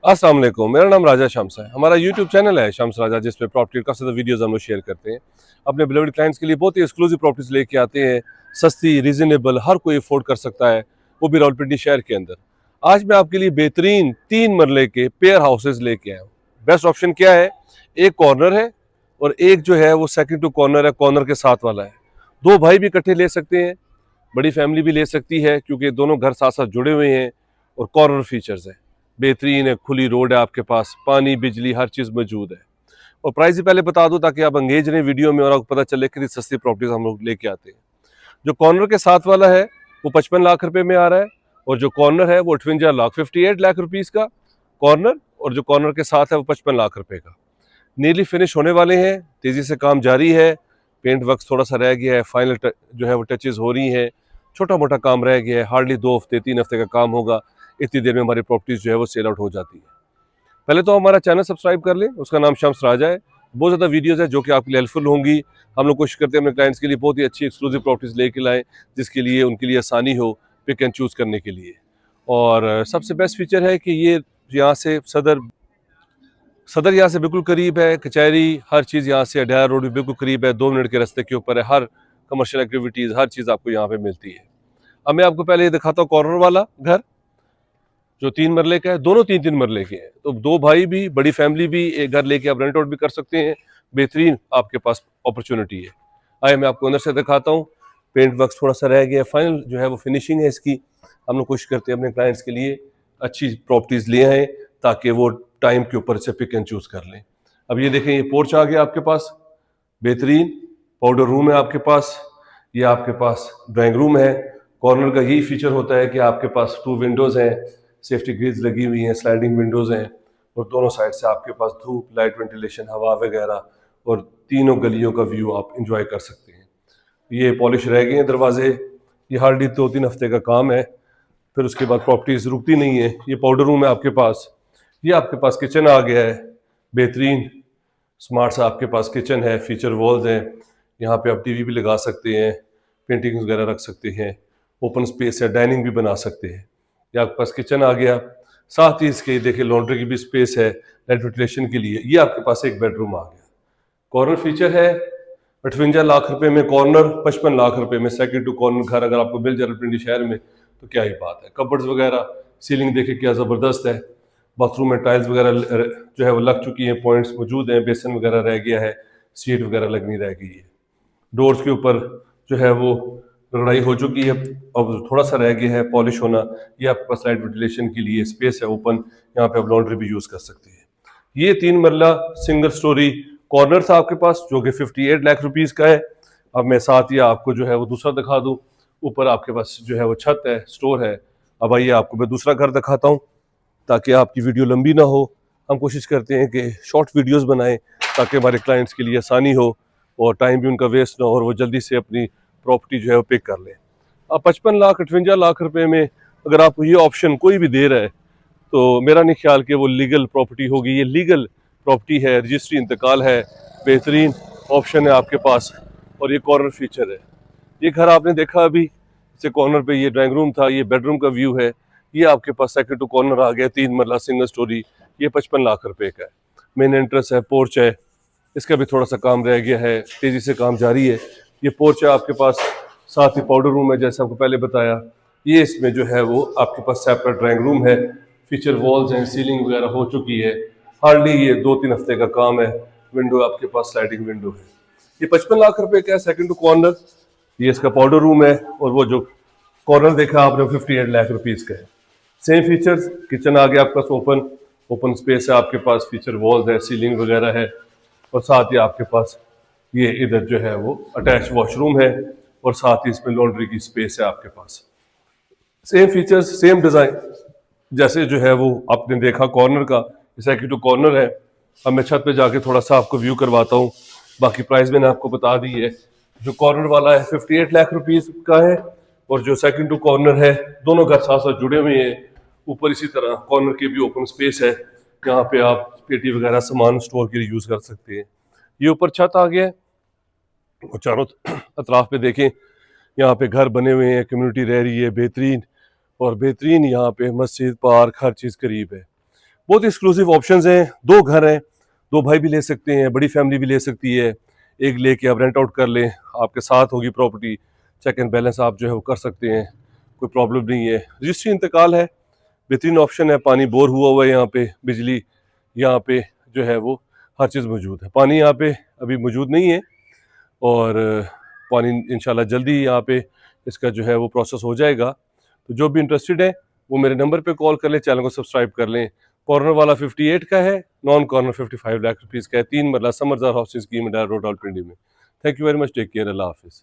अस्सलाम वालेकुम, मेरा नाम राजा शम्स है। हमारा यूट्यूब चैनल है शम्स राजा, जिसपे प्रॉपर्टी का काफ़ी वीडियोस हम लोग शेयर करते हैं। अपने बिलीवर्ड क्लाइंट्स के लिए बहुत ही एक्सक्लूसिव प्रॉपर्टीज लेके आते हैं, सस्ती, रीजनेबल, हर कोई अफोर्ड कर सकता है, वो भी रावलपिंडी शहर के अंदर। आज मैं आपके लिए बेहतरीन 3 मरले के पेयर हाउसेज लेके आया हूँ। बेस्ट ऑप्शन क्या है, एक कॉर्नर है और एक जो है वो सेकंड टू कॉर्नर है, कॉर्नर के साथ वाला है। दो भाई भी इकट्ठे ले सकते हैं, बड़ी फैमिली भी ले सकती है, क्योंकि दोनों घर साथ साथ जुड़े हुए हैं और कॉर्नर फीचर्स है। बेहतरीन है, खुली रोड है, आपके पास पानी बिजली हर चीज़ मौजूद है। और प्राइस भी पहले बता दूं ताकि आप अंगेज रहें वीडियो में और आपको पता चले कितनी सस्ती प्रॉपर्टीज हम लोग लेके आते हैं। जो कॉर्नर के साथ वाला है वो 55 लाख रुपए में आ रहा है, और जो कॉर्नर है वो 58 लाख, 58 लाख रुपीज़ का कॉर्नर, और जो कॉर्नर के साथ है वो 55 लाख रुपए का। नीली फिनिश होने वाले हैं, तेज़ी से काम जारी है, पेंट वर्क थोड़ा सा रह गया है, फाइनल जो है वो टचेज हो रही हैं, छोटा मोटा काम रह गया है, हार्डली 2 हफ्ते 3 हफ्ते का काम होगा, इतनी देर में हमारी प्रॉपर्टीज जो है वो सेल आउट हो जाती है। पहले तो हमारा चैनल सब्सक्राइब कर लें, उसका नाम शम्स राजा है। बहुत ज़्यादा वीडियोस है जो कि आपके लिए हेल्पफुल होंगी। हम लोग कोशिश करते हैं अपने क्लाइंट्स के लिए बहुत ही अच्छी एक्सक्लूसिव प्रॉपर्टीज लेके लाएं, जिसके लिए उनके लिए आसानी हो पिक एंड चूज़ करने के लिए। और सबसे बेस्ट फीचर है कि ये यहाँ से सदर यहाँ से बिल्कुल करीब है, कचहरी हर चीज़ यहाँ से, अडायर रोड भी बिल्कुल करीब है, 2 मिनट के रास्ते के ऊपर है, हर कमर्शियल एक्टिविटीज़ हर चीज़ आपको यहाँ पे मिलती है। अब मैं आपको पहले ये दिखाता हूँ कॉर्नर वाला घर, जो 3 मरले का है। दोनों 3-3 मरले के हैं, तो दो भाई भी, बड़ी फैमिली भी एक घर लेके आप रेंट आउट भी कर सकते हैं। बेहतरीन आपके पास अपॉर्चुनिटी है। आइए मैं आपको अंदर से दिखाता हूँ। पेंट वर्क थोड़ा सा रह गया है, फाइनल जो है वो फिनिशिंग है इसकी। हम लोग कोशिश करते हैं अपने क्लाइंट्स के लिए अच्छी प्रॉपर्टीज ले आएँ, ताकि वो टाइम के ऊपर से पिक एंड चूज कर लें। अब ये देखें, ये पोर्च आ गया आपके पास, बेहतरीन पाउडर रूम है आपके पास, ये आपके पास ड्राइंग रूम है। कॉर्नर का यही फीचर होता है कि आपके पास 2 विंडोज़ हैं, सेफ्टी ग्रिल्स लगी हुई हैं, स्लाइडिंग विंडोज़ हैं, और दोनों साइड से आपके पास धूप, लाइट, वेंटिलेशन, हवा वगैरह, और तीनों गलियों का व्यू आप इंजॉय कर सकते हैं। ये पॉलिश रह गए हैं दरवाजे, ये हार्डली 2-3 हफ्ते का काम है, फिर उसके बाद प्रॉपर्टीज रुकती नहीं है। ये पाउडर रूम है आपके पास, ये आपके पास किचन आ गया है, बेहतरीन स्मार्ट सा आपके पास किचन है, फीचर वॉल्स हैं, यहाँ पे आप टीवी भी लगा सकते हैं, पेंटिंग्स वगैरह रख सकते हैं, ओपन स्पेस है, डाइनिंग भी बना सकते हैं। ये आपके पास किचन आ गया, साथ ही इसके देखिए लॉन्ड्री की भी स्पेस है, लाइट वेंटिलेशन के लिए। ये आपके पास एक बेडरूम आ गया। कॉर्नर फीचर है, 58 लाख रुपए में कॉर्नर, 55 लाख रुपए में सेकंड टू कॉर्नर घर अगर आपको मिल जाए रावलपिंडी शहर में तो क्या ही बात है। कबर्ड्स वगैरह, सीलिंग देखिए क्या ज़बरदस्त है, बाथरूम में टाइल्स वगैरह जो है वो लग चुकी हैं, पॉइंट्स मौजूद हैं, बेसन वगैरह रह गया है, सीट वगैरह लगनी रह गई है। डोर्स के ऊपर जो है वो रगड़ाई हो चुकी है, अब थोड़ा सा रह गया है पॉलिश होना। ये आपके पास लाइट वेंटिलेशन के लिए स्पेस है ओपन, यहाँ पे आप लॉन्ड्री भी यूज़ कर सकते हैं। ये 3 मरला सिंगल स्टोरी कॉर्नर था आपके पास, जो कि 58 लाख रुपीज़ का है। अब मैं साथ ही आपको जो है वो दूसरा दिखा दूँ। ऊपर आपके पास जो है वो छत है, स्टोर है। अब आइए आपको मैं दूसरा घर दिखाता हूँ, ताकि आपकी वीडियो लंबी ना हो। हम कोशिश करते हैं कि शॉर्ट वीडियोस बनाएं, ताकि हमारे क्लाइंट्स के लिए आसानी हो और टाइम भी उनका वेस्ट ना हो, और वो जल्दी से अपनी प्रॉपर्टी जो है वो पिक कर लें। अब 55 लाख 58 लाख रुपए में अगर आपको ये ऑप्शन कोई भी दे रहा है, तो मेरा नहीं ख्याल कि वो लीगल प्रॉपर्टी होगी। ये लीगल प्रॉपर्टी है, रजिस्ट्री इंतकाल है, बेहतरीन ऑप्शन है आपके पास, और ये कॉर्नर फीचर है। ये घर आपने देखा अभी, इसे कॉर्नर पे ये ड्राइंग रूम था, ये बेडरूम का व्यू है। ये आपके पास सेकंड टू कॉर्नर आ गया, 3 मरला सिंगल स्टोरी, ये 55 लाख रुपए का है। मेन एंट्रेंस है, पोर्च है, इसका भी थोड़ा सा काम रह गया है, तेज़ी से काम जारी है। ये पोर्च है आपके पास, साथ ही पाउडर रूम है जैसे आपको पहले बताया। ये इसमें जो है वो आपके पास सेपरेट ड्राइंग रूम है, फीचर वॉल्स हैं, सीलिंग वगैरह हो चुकी है, हार्डली ये 2-3 हफ्ते का काम है। विंडो आपके पास स्लाइडिंग विंडो है। ये 55 लाख रुपए का है सेकंड टू कॉर्नर। ये इसका पाउडर रूम है, और वो जो कॉर्नर देखा आपने 58 लाख रुपीज़ का है। सेम फीचर्स, किचन आ गया आपका ओपन स्पेस है आपके पास, फीचर वॉल्स है, सीलिंग वगैरह है, और साथ ही आपके पास ये इधर जो है वो अटैच वॉशरूम है, और साथ ही इसमें लॉन्ड्री की स्पेस है आपके पास। सेम फीचर्स, सेम डिज़ाइन जैसे जो है वो आपने देखा कॉर्नर का, सेकंड टू कॉर्नर है। अब मैं छत पे जाके थोड़ा सा आपको व्यू करवाता हूँ। बाकी प्राइस मैंने आपको बता दी है। जो कॉर्नर वाला है 58 लाख रुपीज़ का है, और जो सेकंड टू कॉर्नर है, दोनों घर साथ साथ जुड़े हुए हैं। ऊपर इसी तरह कॉर्नर के भी ओपन स्पेस है, यहाँ पे आप पेटी वगैरह सामान स्टोर के लिए यूज़ कर सकते हैं। ये ऊपर छत आ गया है, और चारों अतराफ पे देखें, यहाँ पे घर बने हुए हैं, कम्युनिटी रह रही है बेहतरीन, और बेहतरीन यहाँ पे मस्जिद, पार्क, हर चीज़ करीब है। बहुत ही एक्सक्लूसिव ऑप्शंस हैं। 2 घर हैं, 2 भाई भी ले सकते हैं, बड़ी फैमिली भी ले सकती है। एक लेके आप रेंट आउट कर लें, आपके साथ होगी प्रॉपर्टी, चेक एंड बैलेंस आप जो है वो कर सकते हैं, कोई प्रॉब्लम नहीं है। रजिस्ट्री इंतकाल है, बेहतरीन ऑप्शन है। पानी बोर हुआ है यहाँ पे, बिजली यहाँ पे जो है वो हर चीज़ मौजूद है। पानी यहाँ पे अभी मौजूद नहीं है और पानी इंशाल्लाह जल्दी यहाँ पे इसका जो है वो प्रोसेस हो जाएगा। तो जो भी इंटरेस्टेड है वो मेरे नंबर पे कॉल कर लें, चैनल को सब्सक्राइब कर लें। कॉर्नर वाला 58 का है, नॉन कॉर्नर 55 लाख रुपीज़ का है। 3 marla Samarzar housing scheme road Rawalpindi में। Thank you very much, take care, अल्लाह हाफिज़।